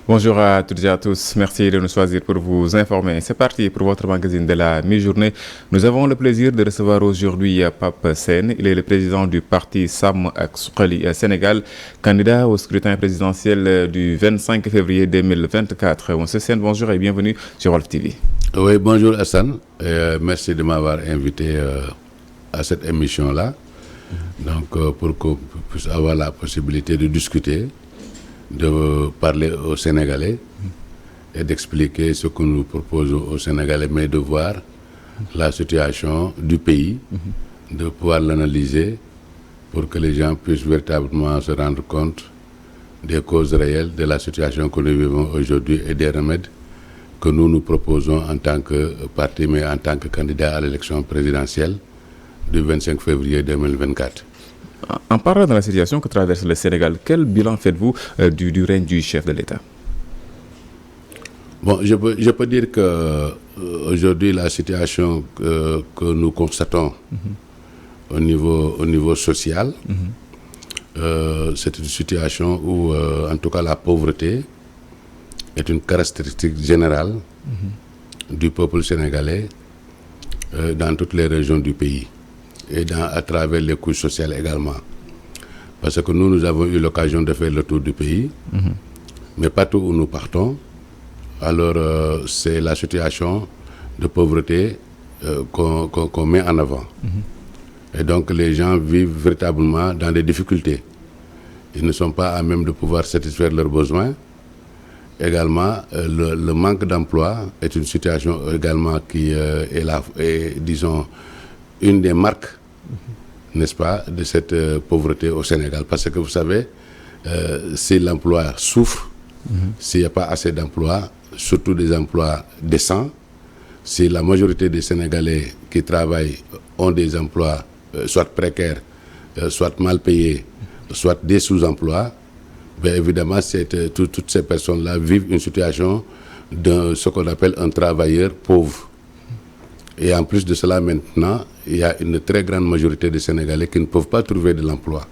Bonjour à toutes et à tous, merci de nous choisir pour vous informer. C'est parti pour votre magazine de la mi-journée. Nous avons le plaisir de recevoir aujourd'hui Pape Sène. Il est le président du parti Sam ak Suxali Sénégal, candidat au scrutin présidentiel du 25 février 2024. Monsieur Sène, bonjour et bienvenue sur Walf TV. Oui, bonjour Hassan. Merci de m'avoir invité à cette émission-là. Donc, pour qu'on puisse avoir la possibilité de discuter, de parler aux Sénégalais et d'expliquer ce que nous proposons aux Sénégalais, mais de voir la situation du pays, de pouvoir l'analyser pour que les gens puissent véritablement se rendre compte des causes réelles de la situation que nous vivons aujourd'hui et des remèdes que nous proposons en tant que parti, mais en tant que candidat à l'élection présidentielle du 25 février 2024. En parlant de la situation que traverse le Sénégal, quel bilan faites-vous du règne du chef de l'État? Bon, je peux dire que aujourd'hui la situation que nous constatons au niveau social, c'est une situation où, en tout cas, la pauvreté est une caractéristique générale du peuple sénégalais dans toutes les régions du pays et à travers les couches sociales également. Parce que nous avons eu l'occasion de faire le tour du pays, mais partout où nous partons, alors c'est la situation de pauvreté qu'on met en avant. Et donc les gens vivent véritablement dans des difficultés. Ils ne sont pas à même de pouvoir satisfaire leurs besoins. Également, le manque d'emploi est une situation également qui est, disons, une des marques, n'est-ce pas, de cette pauvreté au Sénégal. Parce que vous savez, si l'emploi souffre, s'il n'y a pas assez d'emplois, surtout des emplois décents, si la majorité des Sénégalais qui travaillent ont des emplois soit précaires, soit mal payés, soit des sous-emplois, bien évidemment, toutes ces personnes-là vivent une situation de ce qu'on appelle un travailleur pauvre. Et en plus de cela, maintenant, il y a une très grande majorité de Sénégalais qui ne peuvent pas trouver de l'emploi.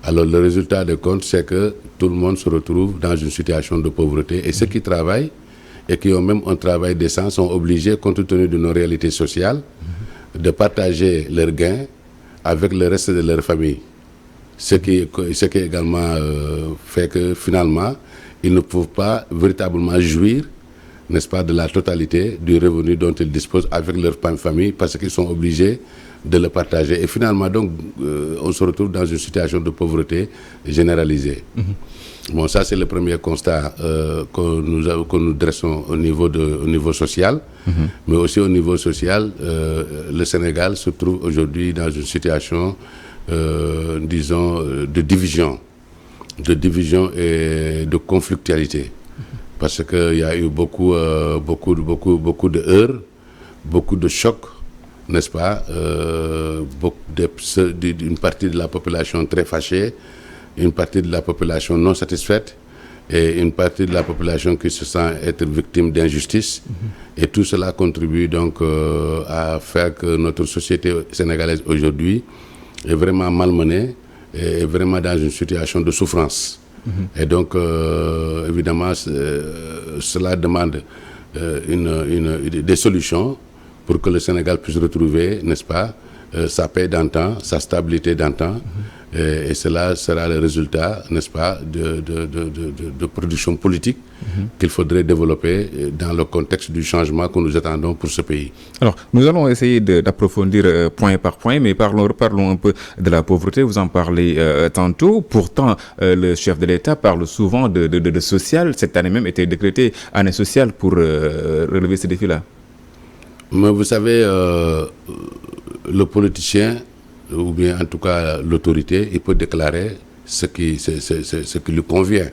Alors le résultat de compte, c'est que tout le monde se retrouve dans une situation de pauvreté. Et ceux qui travaillent et qui ont même un travail décent sont obligés, compte tenu de nos réalités sociales, de partager leurs gains avec le reste de leur famille. Ce qui également fait que finalement, ils ne peuvent pas véritablement jouir, n'est-ce pas, de la totalité du revenu dont ils disposent avec leur famille parce qu'ils sont obligés de le partager. Et finalement, donc, on se retrouve dans une situation de pauvreté généralisée. Bon, ça, c'est le premier constat que nous dressons au niveau social. Mais aussi au niveau social, le Sénégal se trouve aujourd'hui dans une situation, disons, de division et de conflictualité. Parce qu'il y a eu beaucoup de heurts, beaucoup de chocs, n'est-ce pas, une partie de la population très fâchée, une partie de la population non satisfaite et une partie de la population qui se sent être victime d'injustice. Et tout cela contribue donc à faire que notre société sénégalaise aujourd'hui est vraiment malmenée et est vraiment dans une situation de souffrance. Et donc, évidemment, cela demande des solutions pour que le Sénégal puisse retrouver, n'est-ce pas, sa paix d'antan, sa stabilité d'antan. Et cela sera le résultat, n'est-ce pas, de production politique qu'il faudrait développer dans le contexte du changement que nous attendons pour ce pays. Alors, nous allons essayer d'approfondir point par point, mais parlons un peu de la pauvreté. Vous en parlez tantôt. Pourtant, le chef de l'État parle souvent de social. Cette année même était décrétée année sociale pour relever ce défi-là. Mais vous savez, le politicien, ou bien en tout cas l'autorité, il peut déclarer ce qui lui convient.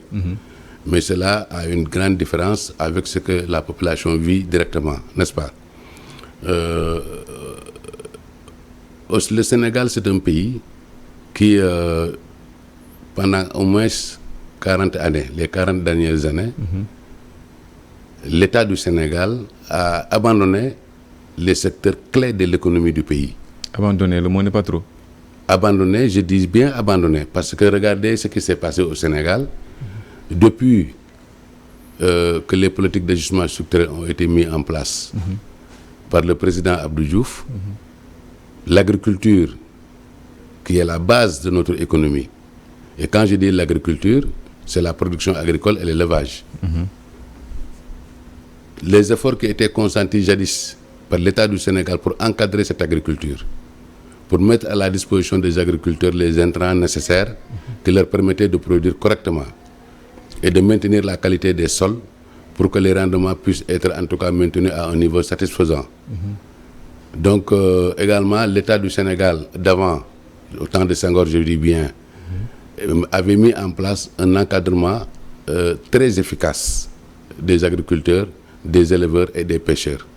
Mais cela a une grande différence avec ce que la population vit directement, n'est-ce pas? Le Sénégal, c'est un pays qui, pendant au moins 40 années, les 40 dernières années, l'État du Sénégal a abandonné les secteurs clés de l'économie du pays. Abandonné, le mot n'est pas trop. Abandonné, je dis bien abandonné, parce que regardez ce qui s'est passé au Sénégal. Depuis que les politiques d'ajustement structurel ont été mises en place par le président Abdou Diouf. L'agriculture, qui est la base de notre économie. Et quand je dis l'agriculture, c'est la production agricole et l'élevage. Les efforts qui étaient consentis jadis par l'État du Sénégal pour encadrer cette agriculture, pour mettre à la disposition des agriculteurs les intrants nécessaires qui leur permettaient de produire correctement et de maintenir la qualité des sols pour que les rendements puissent être en tout cas maintenus à un niveau satisfaisant. Donc également l'État du Sénégal d'avant, au temps de Senghor je dis bien, avait mis en place un encadrement très efficace des agriculteurs, des éleveurs et des pêcheurs.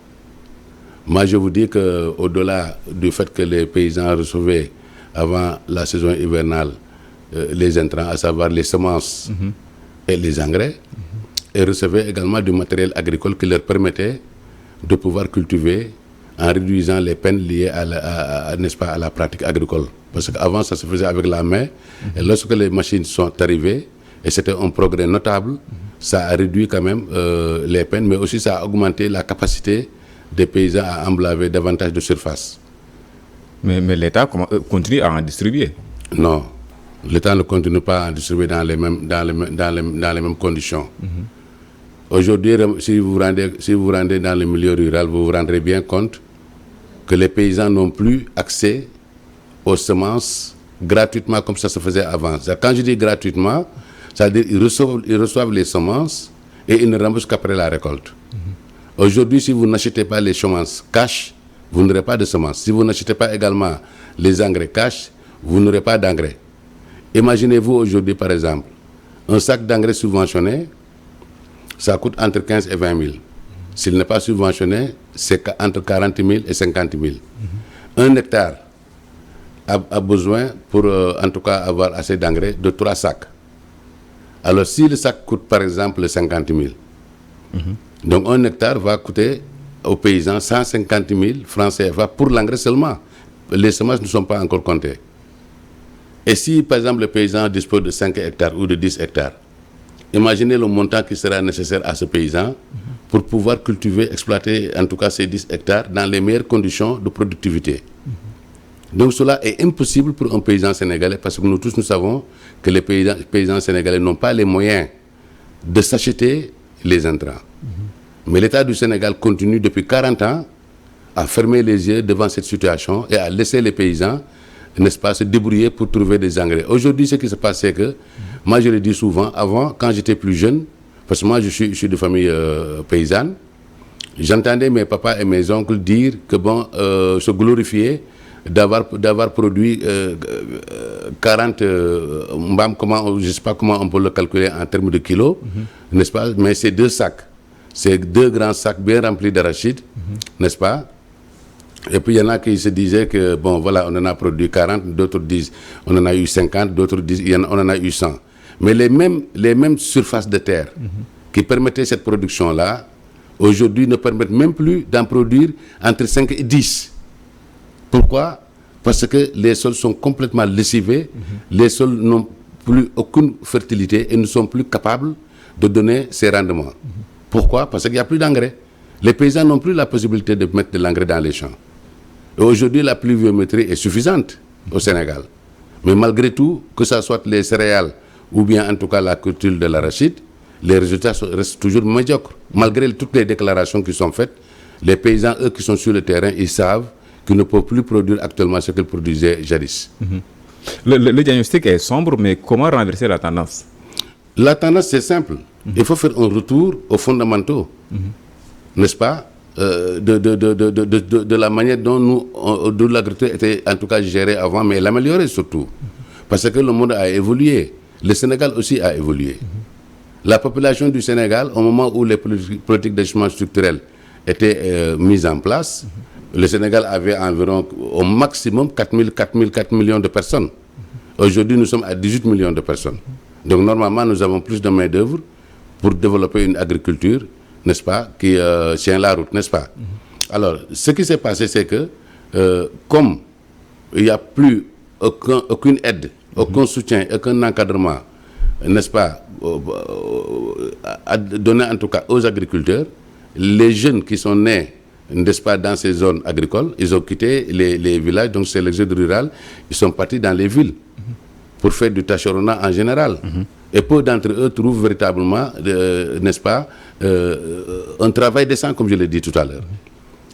Moi, je vous dis qu'au-delà du fait que les paysans recevaient avant la saison hivernale les intrants, à savoir les semences et les engrais, et recevaient également du matériel agricole qui leur permettait de pouvoir cultiver en réduisant les peines liées n'est-ce pas, à la pratique agricole. Parce qu'avant, ça se faisait avec la main, et lorsque les machines sont arrivées, et c'était un progrès notable, ça a réduit quand même les peines, mais aussi ça a augmenté la capacité des paysans à emblaver davantage de surface. Mais l'État continue à en distribuer? Non, l'État ne continue pas à en distribuer dans les mêmes conditions. Aujourd'hui, si vous vous rendez dans le milieu rural, vous vous rendrez bien compte que les paysans n'ont plus accès aux semences gratuitement comme ça se faisait avant. Quand je dis gratuitement, c'est-à-dire qu'ils reçoivent les semences et ils ne remboursent qu'après la récolte. Aujourd'hui, si vous n'achetez pas les semences cash, vous n'aurez pas de semences. Si vous n'achetez pas également les engrais cash, vous n'aurez pas d'engrais. Imaginez-vous aujourd'hui, par exemple, un sac d'engrais subventionné, ça coûte entre 15 et 20 000. S'il n'est pas subventionné, c'est entre 40 000 et 50 000. Un hectare a besoin, pour en tout cas avoir assez d'engrais, de 3 sacs. Alors si le sac coûte par exemple 50 000, donc un hectare va coûter aux paysans 150 000 francs CFA pour l'engrais seulement. Les semences ne sont pas encore comptées. Et si par exemple le paysan dispose de 5 hectares ou de 10 hectares, imaginez le montant qui sera nécessaire à ce paysan pour pouvoir cultiver, exploiter en tout cas ces 10 hectares dans les meilleures conditions de productivité. Donc cela est impossible pour un paysan sénégalais parce que nous tous nous savons que les paysans sénégalais n'ont pas les moyens de s'acheter les intrants. Mais l'État du Sénégal continue depuis 40 ans à fermer les yeux devant cette situation et à laisser les paysans, n'est-ce pas, se débrouiller pour trouver des engrais. Aujourd'hui, ce qui se passe, c'est que, moi je le dis souvent, avant, quand j'étais plus jeune, parce que moi je suis de famille paysanne, j'entendais mes papas et mes oncles dire que bon, se glorifier d'avoir produit 40 mbam, je ne sais pas comment on peut le calculer en termes de kilos, n'est-ce pas, mais c'est 2 sacs. C'est 2 grands sacs bien remplis d'arachides, n'est-ce pas? Et puis il y en a qui se disaient que, bon voilà, on en a produit 40, d'autres disent on en a eu 50, d'autres disent on en a eu 100. Mais les mêmes surfaces de terre qui permettaient cette production-là, aujourd'hui ne permettent même plus d'en produire entre 5 et 10. Pourquoi? Parce que les sols sont complètement lessivés, les sols n'ont plus aucune fertilité et ne sont plus capables de donner ces rendements. Pourquoi? Parce qu'il n'y a plus d'engrais. Les paysans n'ont plus la possibilité de mettre de l'engrais dans les champs. Et aujourd'hui, la pluviométrie est suffisante au Sénégal. Mais malgré tout, que ce soit les céréales ou bien en tout cas la culture de l'arachide, les résultats restent toujours médiocres. Malgré toutes les déclarations qui sont faites, les paysans, eux qui sont sur le terrain, ils savent qu'ils ne peuvent plus produire actuellement ce qu'ils produisaient jadis. Le diagnostic est sombre, mais comment renverser la tendance? La tendance, c'est simple. Il faut faire un retour aux fondamentaux, n'est-ce pas, de la manière dont l'agriculture était en tout cas gérée avant, mais l'améliorer surtout. Parce que le monde a évolué. Le Sénégal aussi a évolué. La population du Sénégal, au moment où les politiques d'ajustement structurel étaient mises en place, le Sénégal avait environ au maximum 4 millions de personnes. Aujourd'hui, nous sommes à 18 millions de personnes. Donc normalement, nous avons plus de main-d'œuvre pour développer une agriculture, n'est-ce pas, qui tient la route, n'est-ce pas? Alors, ce qui s'est passé, c'est que comme il n'y a plus aucune aide, aucun soutien, aucun encadrement, n'est-ce pas, donner en tout cas aux agriculteurs, les jeunes qui sont nés, n'est-ce pas, dans ces zones agricoles, ils ont quitté les villages, donc c'est l'exode rural, ils sont partis dans les villes pour faire du tâcheronat en général. Et peu d'entre eux trouvent véritablement, n'est-ce pas, un travail décent, comme je l'ai dit tout à l'heure.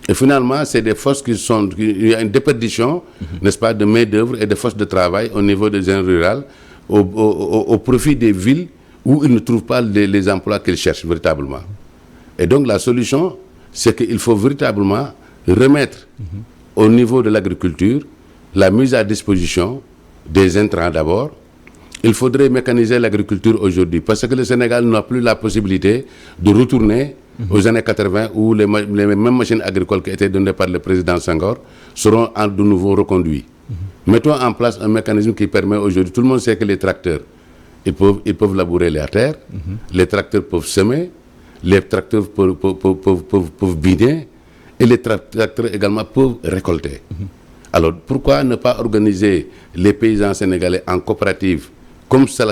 Et finalement, c'est des forces il y a une déperdition, n'est-ce pas, de main-d'œuvre et de forces de travail au niveau des zones rurales, au profit des villes où ils ne trouvent pas les emplois qu'ils cherchent véritablement. Et donc la solution, c'est qu'il faut véritablement remettre au niveau de l'agriculture la mise à disposition des intrants d'abord. Il faudrait mécaniser l'agriculture aujourd'hui parce que le Sénégal n'a plus la possibilité de retourner aux années 80 où les mêmes machines agricoles qui étaient données par le président Senghor seront de nouveau reconduites. Mettons en place un mécanisme qui permet aujourd'hui, tout le monde sait que les tracteurs, ils peuvent labourer la terre, les tracteurs peuvent semer, les tracteurs peuvent biner et les tracteurs également peuvent récolter. Alors pourquoi ne pas organiser les paysans sénégalais en coopérative comme ça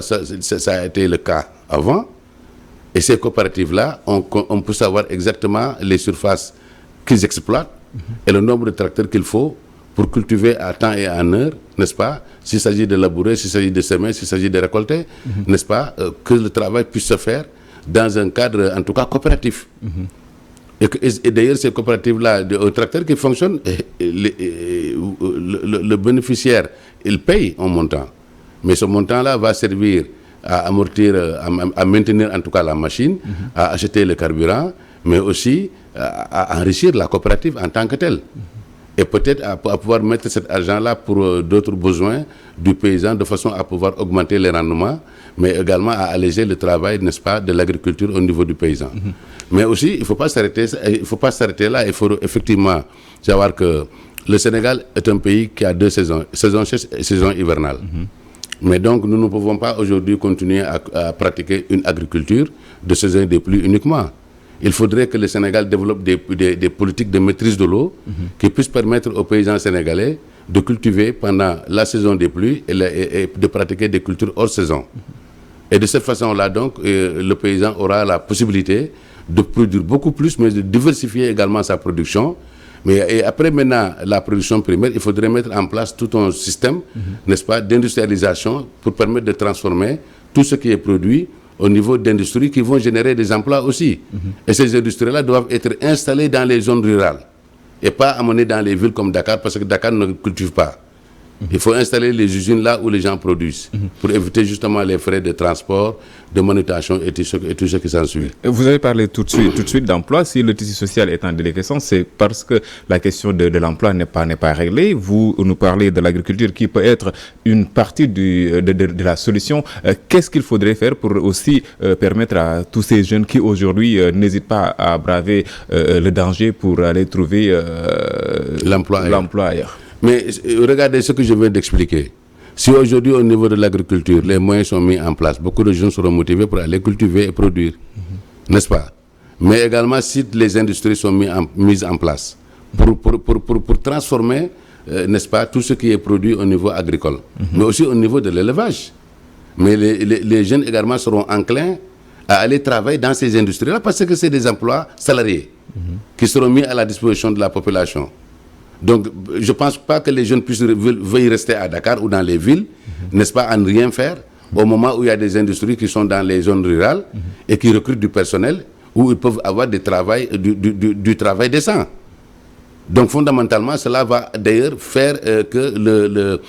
a été le cas avant? Et ces coopératives-là, on peut savoir exactement les surfaces qu'ils exploitent et le nombre de tracteurs qu'il faut pour cultiver à temps et en heure, n'est-ce pas? S'il s'agit de labourer, s'il s'agit de semer, s'il s'agit de récolter, n'est-ce pas? Que le travail puisse se faire dans un cadre, en tout cas, coopératif. Et d'ailleurs, ces coopératives-là, un tracteur qui fonctionne, le bénéficiaire, il paye un montant. Mais ce montant-là va servir à amortir, à maintenir en tout cas la machine, à acheter le carburant, mais aussi à enrichir la coopérative en tant que telle. Et peut-être à pouvoir mettre cet argent-là pour d'autres besoins du paysan de façon à pouvoir augmenter les rendements, mais également à alléger le travail, n'est-ce pas, de l'agriculture au niveau du paysan. Mais aussi, il ne faut pas s'arrêter là, il faut effectivement savoir que le Sénégal est un pays qui a 2 saisons, saison sèche et saison hivernale. Mais donc, nous ne pouvons pas aujourd'hui continuer à pratiquer une agriculture de saison des pluies uniquement. Il faudrait que le Sénégal développe des politiques de maîtrise de l'eau qui puissent permettre aux paysans sénégalais de cultiver pendant la saison des pluies et de pratiquer des cultures hors saison. Et de cette façon-là, donc, le paysan aura la possibilité de produire beaucoup plus, mais de diversifier également sa production. Et après maintenant la production primaire, il faudrait mettre en place tout un système, n'est-ce pas, d'industrialisation pour permettre de transformer tout ce qui est produit au niveau d'industries qui vont générer des emplois aussi. Et ces industries-là doivent être installées dans les zones rurales et pas amenées dans les villes comme Dakar parce que Dakar ne cultive pas. Il faut installer les usines là où les gens produisent pour éviter justement les frais de transport, de manutention et tout ce qui s'ensuit. Vous avez parlé tout de suite d'emploi. Si le tissu social est en déliquescence, c'est parce que la question de l'emploi n'est pas réglée. Vous nous parlez de l'agriculture qui peut être une partie de la solution. Qu'est-ce qu'il faudrait faire pour aussi permettre à tous ces jeunes qui aujourd'hui n'hésitent pas à braver le danger pour aller trouver l'emploi ailleurs? Mais regardez ce que je viens d'expliquer. Si aujourd'hui au niveau de l'agriculture, les moyens sont mis en place, beaucoup de jeunes seront motivés pour aller cultiver et produire, n'est-ce pas? Mais également si les industries sont mises en place pour transformer, n'est-ce pas, tout ce qui est produit au niveau agricole, mais aussi au niveau de l'élevage. Mais les jeunes également seront enclins à aller travailler dans ces industries-là parce que c'est des emplois salariés qui seront mis à la disposition de la population. Donc, je ne pense pas que les jeunes veuillent rester à Dakar ou dans les villes, n'est-ce pas, à ne rien faire, au moment où il y a des industries qui sont dans les zones rurales et qui recrutent du personnel, où ils peuvent avoir du travail décent. Donc, fondamentalement, cela va d'ailleurs faire que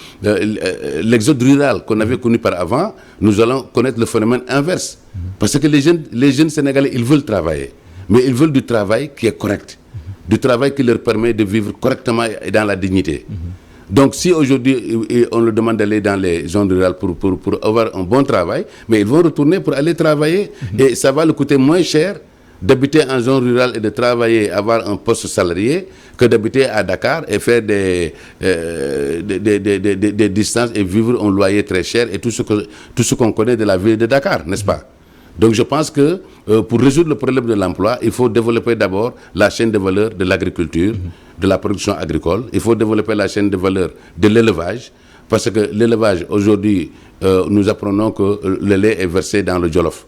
l'exode rural qu'on avait connu par avant, nous allons connaître le phénomène inverse. Parce que les jeunes Sénégalais, ils veulent travailler, mais ils veulent du travail qui est correct. Du travail qui leur permet de vivre correctement et dans la dignité. Donc si aujourd'hui on leur demande d'aller dans les zones rurales pour avoir un bon travail, mais ils vont retourner pour aller travailler et ça va leur coûter moins cher d'habiter en zone rurale et de travailler, avoir un poste salarié que d'habiter à Dakar et faire des distances et vivre un loyer très cher et tout ce qu'on connaît de la ville de Dakar, n'est-ce pas? Donc je pense que pour résoudre le problème de l'emploi, il faut développer d'abord la chaîne de valeur de l'agriculture, de la production agricole. Il faut développer la chaîne de valeur de l'élevage, parce que l'élevage, aujourd'hui, nous apprenons que le lait est versé dans le Jolof.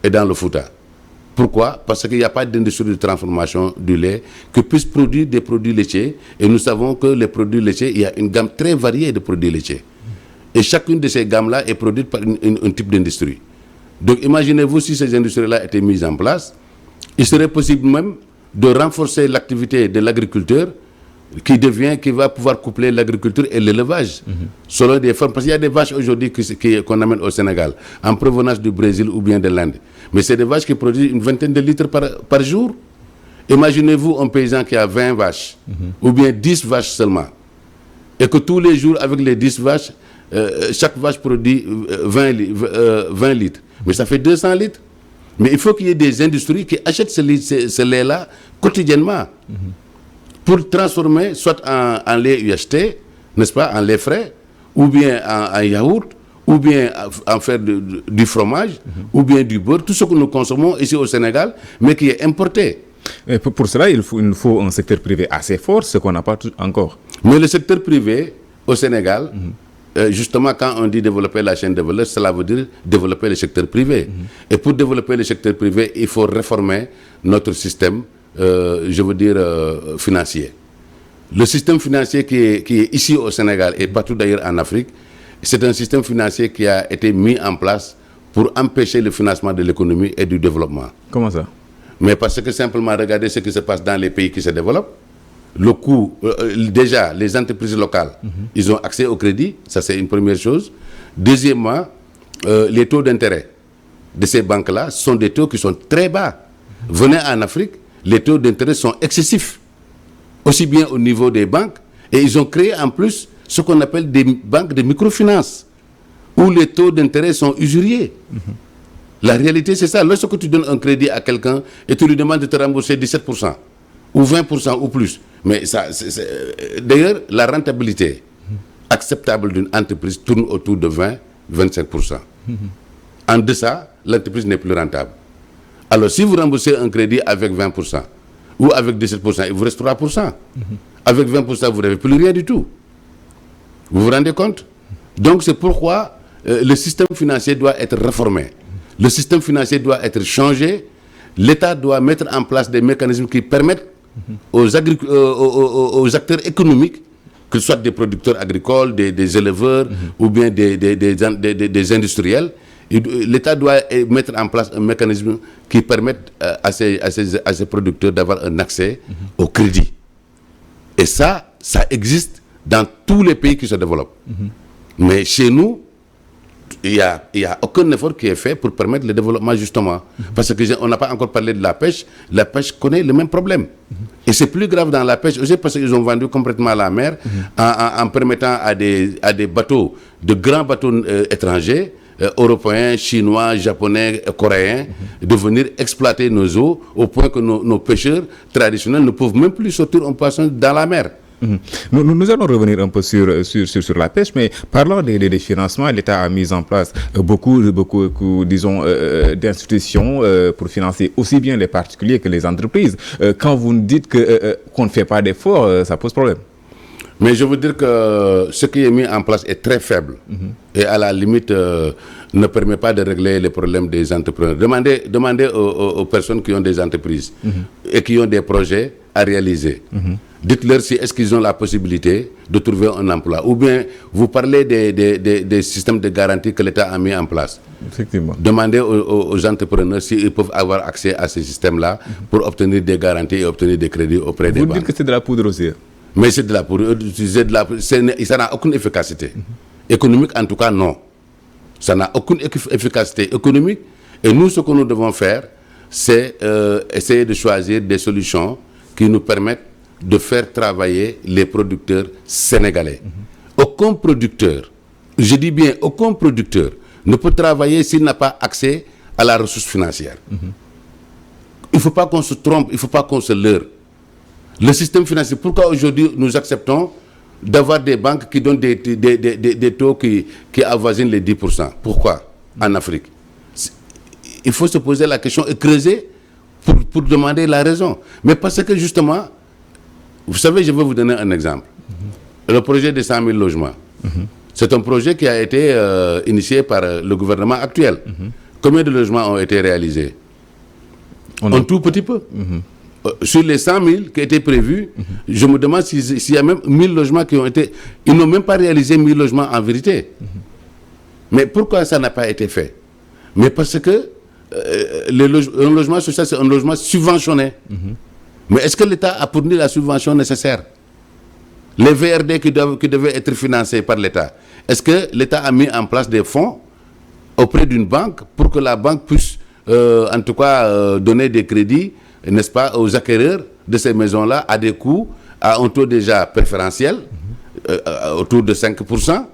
et dans le Fouta. Pourquoi? Parce qu'il n'y a pas d'industrie de transformation du lait qui puisse produire des produits laitiers. Et nous savons que les produits laitiers, il y a une gamme très variée de produits laitiers. Et chacune de ces gammes-là est produite par un type d'industrie. Donc imaginez-vous si ces industries-là étaient mises en place, il serait possible même de renforcer l'activité de l'agriculteur qui va pouvoir coupler l'agriculture et l'élevage selon des formes. Parce qu'il y a des vaches aujourd'hui qu'on amène au Sénégal en provenance du Brésil ou bien de l'Inde. Mais c'est des vaches qui produisent une vingtaine de litres par jour. Imaginez-vous un paysan qui a 20 vaches ou bien 10 vaches seulement. Et que tous les jours, avec les 10 vaches, chaque vache produit 20 litres. Mais ça fait 200 litres. Mais il faut qu'il y ait des industries qui achètent ce lait-là quotidiennement pour transformer soit en lait UHT, n'est-ce pas, en lait frais, ou bien en yaourt, ou bien en faire du fromage, ou bien du beurre, tout ce que nous consommons ici au Sénégal, mais qui est importé. Et pour cela, il nous faut un secteur privé assez fort, ce qu'on n'a pas encore. Mais le secteur privé au Sénégal, justement, quand on dit développer la chaîne de valeur, cela veut dire développer le secteur privé. Et pour développer le secteur privé, il faut réformer notre système, financier. Le système financier qui est ici au Sénégal et partout d'ailleurs en Afrique, c'est un système financier qui a été mis en place pour empêcher le financement de l'économie et du développement. Comment ça? Mais parce que simplement, regardez ce qui se passe dans les pays qui se développent. Le coût, déjà, les entreprises locales, ils ont accès au crédit, ça c'est une première chose. Deuxièmement, les taux d'intérêt de ces banques-là sont des taux qui sont très bas. Venez en Afrique, les taux d'intérêt sont excessifs, aussi bien au niveau des banques, et ils ont créé en plus ce qu'on appelle des banques de microfinance, où les taux d'intérêt sont usuriers. La réalité, c'est ça. Lorsque tu donnes un crédit à quelqu'un et tu lui demandes de te rembourser 17% ou 20% ou plus, mais ça, d'ailleurs, la rentabilité acceptable d'une entreprise tourne autour de 20-25%. En deçà, l'entreprise n'est plus rentable. Alors, si vous remboursez un crédit avec 20% ou avec 17%, il vous reste 3%. Avec 20%, vous n'avez plus rien du tout. Vous vous rendez compte? Donc, c'est pourquoi le système financier doit être réformé. Le système financier doit être changé. L'État doit mettre en place des mécanismes qui permettent aux acteurs économiques, que ce soit des producteurs agricoles, des éleveurs ou bien des industriels, l'État doit mettre en place un mécanisme qui permette à ces producteurs d'avoir un accès au crédit. Et ça existe dans tous les pays qui se développent. Mais chez nous, il n'y a aucun effort qui est fait pour permettre le développement justement. Parce qu'on n'a pas encore parlé de la pêche. La pêche connaît le même problème. Et c'est plus grave dans la pêche aussi parce qu'ils ont vendu complètement la mer en permettant à des bateaux, de grands bateaux étrangers, européens, chinois, japonais, coréens, de venir exploiter nos eaux au point que nos pêcheurs traditionnels ne peuvent même plus sortir un poisson dans la mer. Nous allons revenir un peu sur la pêche, mais parlant des financements, l'État a mis en place beaucoup disons, d'institutions pour financer aussi bien les particuliers que les entreprises. Quand vous nous dites qu'on ne fait pas d'efforts, ça pose problème. Mais je veux dire que ce qui est mis en place est très faible et à la limite ne permet pas de régler les problèmes des entrepreneurs. Demandez aux personnes qui ont des entreprises et qui ont des projets à réaliser. Dites-leur si est-ce qu'ils ont la possibilité de trouver un emploi. Ou bien vous parlez des systèmes de garantie que l'État a mis en place. Effectivement. Demandez aux entrepreneurs s'ils peuvent avoir accès à ces systèmes-là pour obtenir des garanties et obtenir des crédits auprès des banques. Vous dites que c'est de la poudre aussi. Mais c'est de la poudre. Ça n'a aucune efficacité. Économique, en tout cas, non. Ça n'a aucune efficacité économique. Et nous, ce que nous devons faire, c'est essayer de choisir des solutions qui nous permettent de faire travailler les producteurs sénégalais. Aucun producteur, je dis bien aucun producteur, ne peut travailler s'il n'a pas accès à la ressource financière. Il ne faut pas qu'on se trompe, il ne faut pas qu'on se leurre. Le système financier, pourquoi aujourd'hui nous acceptons d'avoir des banques qui donnent des taux qui avoisinent les 10%? Pourquoi en Afrique? Il faut se poser la question et creuser pour demander la raison. Mais parce que justement, vous savez, je vais vous donner un exemple. Le projet de 100 000 logements. C'est un projet qui a été initié par le gouvernement actuel, combien de logements ont été réalisés? Un tout petit peu. Sur les 100 000 qui étaient prévus, je me demande s'il y a même 1000 logements qui ont été... Ils n'ont même pas réalisé 1000 logements en vérité. Mais pourquoi ça n'a pas été fait? Mais parce que un logement social, c'est un logement subventionné. Mais est-ce que l'État a fourni la subvention nécessaire? Les VRD qui devaient être financés par l'État, est-ce que l'État a mis en place des fonds auprès d'une banque pour que la banque puisse, en tout cas, donner des crédits, n'est-ce pas, aux acquéreurs de ces maisons-là à des coûts, à un taux déjà préférentiel, autour de 5%?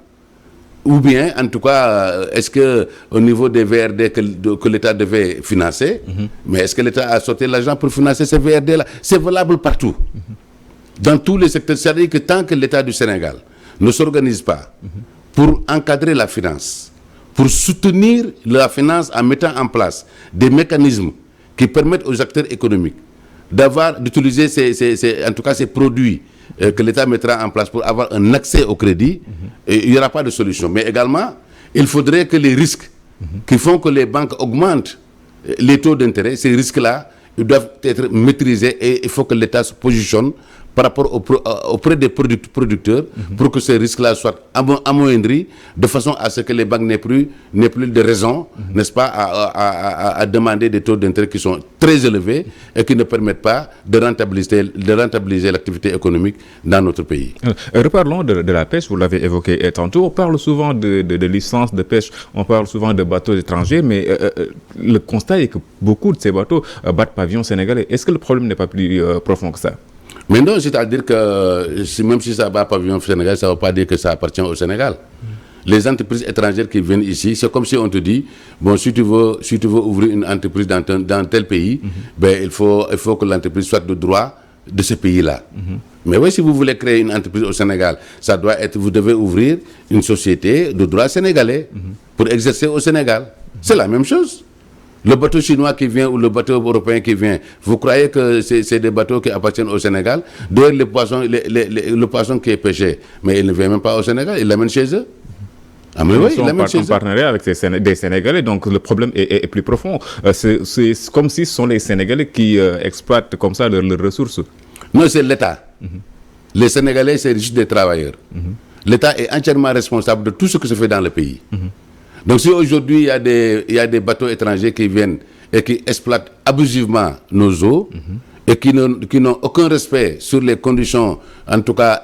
Ou bien, en tout cas, est-ce qu'au niveau des VRD que l'État devait financer, mais est-ce que l'État a sorti l'argent pour financer ces VRD-là? C'est valable partout. Dans tous les secteurs. C'est-à-dire que tant que l'État du Sénégal ne s'organise pas pour encadrer la finance, pour soutenir la finance en mettant en place des mécanismes qui permettent aux acteurs économiques d'utiliser en tout cas ces produits que l'État mettra en place pour avoir un accès au crédit, et il n'y aura pas de solution. Mais également, il faudrait que les risques qui font que les banques augmentent les taux d'intérêt, ces risques-là, ils doivent être maîtrisés et il faut que l'État se positionne par rapport auprès des producteurs pour que ces risques-là soient amoindris de façon à ce que les banques n'aient plus de raison, n'est-ce pas, à demander des taux d'intérêt qui sont très élevés et qui ne permettent pas de rentabiliser l'activité économique dans notre pays. Reparlons de la pêche, vous l'avez évoqué tantôt. On parle souvent de licences de pêche, on parle souvent de bateaux étrangers, mais le constat est que beaucoup de ces bateaux battent pavillon sénégalais. Est-ce que le problème n'est pas plus profond que ça? Mais non, c'est-à-dire que même si ça bat pavillon sénégalais, ça ne veut pas dire que ça appartient au Sénégal. Les entreprises étrangères qui viennent ici, c'est comme si on te dit, bon, si tu veux ouvrir une entreprise dans tel pays, ben, il faut que l'entreprise soit de droit de ce pays-là. Mais oui, si vous voulez créer une entreprise au Sénégal, vous devez ouvrir une société de droit sénégalais pour exercer au Sénégal. C'est la même chose. Le bateau chinois qui vient ou le bateau européen qui vient, vous croyez que c'est des bateaux qui appartiennent au Sénégal? D'ailleurs, le poisson qui est pêché, mais il ne vient même pas au Sénégal, il l'amène chez eux. Ah, mais oui, il l'amène chez eux. Ils sont en partenariat avec des Sénégalais, donc le problème est plus profond. C'est comme si ce sont les Sénégalais qui exploitent comme ça leurs ressources. Non, c'est l'État. Les Sénégalais, c'est juste des travailleurs. L'État est entièrement responsable de tout ce qui se fait dans le pays. Donc si aujourd'hui il y a des bateaux étrangers qui viennent et qui exploitent abusivement nos eaux et qui n'ont aucun respect sur les conditions, en tout cas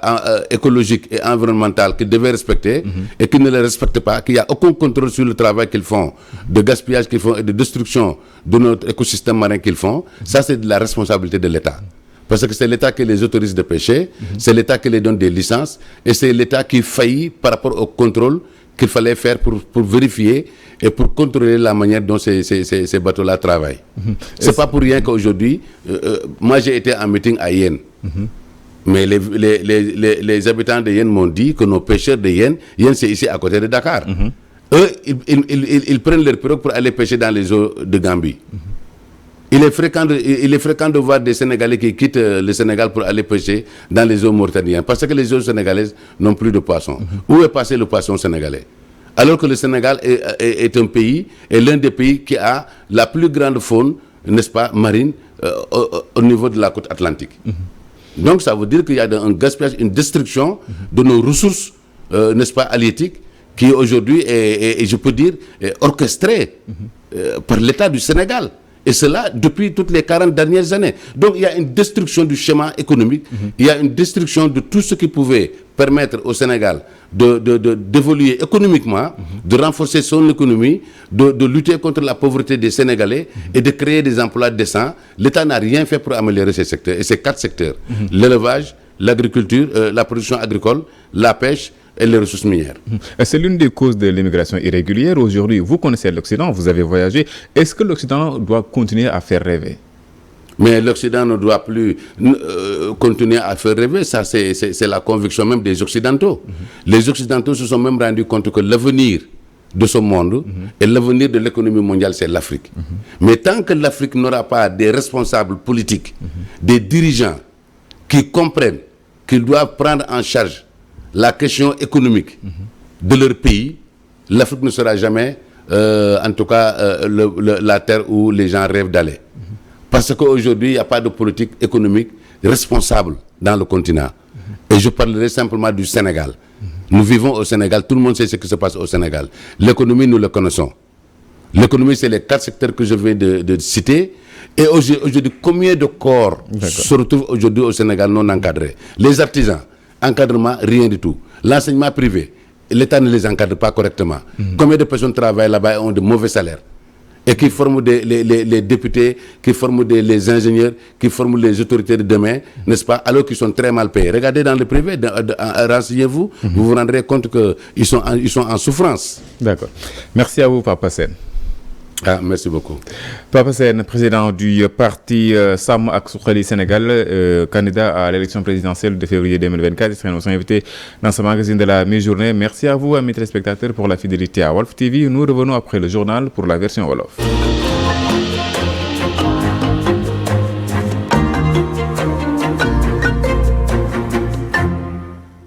écologiques et environnementales qu'ils devaient respecter et qui ne les respectent pas, qu'il n'y a aucun contrôle sur le travail qu'ils font, de gaspillage qu'ils font et de destruction de notre écosystème marin qu'ils font, ça c'est de la responsabilité de l'État. Parce que c'est l'État qui les autorise de pêcher, c'est l'État qui les donne des licences et c'est l'État qui faillit par rapport au contrôle qu'il fallait faire pour vérifier et pour contrôler la manière dont ces bateaux-là travaillent. C'est pas pour rien qu'aujourd'hui, moi j'ai été en meeting à Yen, mais les habitants de Yen m'ont dit que nos pêcheurs de Yen c'est ici à côté de Dakar. Eux, ils prennent leur pirogue pour aller pêcher dans les eaux de Gambie. Il est fréquent de voir des Sénégalais qui quittent le Sénégal pour aller pêcher dans les eaux mauritaniennes parce que les eaux sénégalaises n'ont plus de poissons. Où est passé le poisson sénégalais? Alors que le Sénégal est un pays, est l'un des pays qui a la plus grande faune, n'est-ce pas, marine, au niveau de la côte atlantique. Donc ça veut dire qu'il y a un gaspillage, une destruction de nos ressources, n'est-ce pas, halieutiques, qui aujourd'hui est, je peux dire, est orchestrée par l'État du Sénégal. Et cela depuis toutes les 40 dernières années. Donc il y a une destruction du schéma économique, il y a une destruction de tout ce qui pouvait permettre au Sénégal d'évoluer économiquement, de renforcer son économie, de lutter contre la pauvreté des Sénégalais et de créer des emplois décents. L'État n'a rien fait pour améliorer ces secteurs. Et ces 4 secteurs, l'élevage, l'agriculture, la production agricole, la pêche, et les ressources minières. C'est l'une des causes de l'immigration irrégulière. Aujourd'hui, vous connaissez l'Occident, vous avez voyagé. Est-ce que l'Occident doit continuer à faire rêver? Mais l'Occident ne doit plus continuer à faire rêver. Ça, c'est la conviction même des Occidentaux. Les Occidentaux se sont même rendus compte que l'avenir de ce monde et l'avenir de l'économie mondiale, c'est l'Afrique. Mais tant que l'Afrique n'aura pas des responsables politiques, des dirigeants qui comprennent qu'ils doivent prendre en charge la question économique de leur pays, l'Afrique ne sera jamais en tout cas la terre où les gens rêvent d'aller. Parce qu'aujourd'hui, il n'y a pas de politique économique responsable dans le continent. Et je parlerai simplement du Sénégal. Nous vivons au Sénégal, tout le monde sait ce qui se passe au Sénégal. L'économie, nous le connaissons. L'économie, c'est les 4 secteurs que je viens de citer. Et aujourd'hui, combien de corps se retrouvent aujourd'hui au Sénégal non encadrés? Les artisans, encadrement, rien du tout. L'enseignement privé, l'État ne les encadre pas correctement. Combien de personnes travaillent là-bas et ont de mauvais salaires? Et qui forment les députés, qui forment les ingénieurs, qui forment les autorités de demain, n'est-ce pas, alors qu'ils sont très mal payés. Regardez dans le privé, renseignez-vous, vous vous rendrez compte qu'ils sont en souffrance. D'accord. Merci à vous, Papa Sène. Ah, merci beaucoup. Papa Sène, président du parti Sam ak Suxali Sénégal, candidat à l'élection présidentielle de février 2024, il sera notre invité dans ce magazine de la mi-journée. Merci à vous, amis téléspectateurs, pour la fidélité à Walf TV. Nous revenons après le journal pour la version Wolof.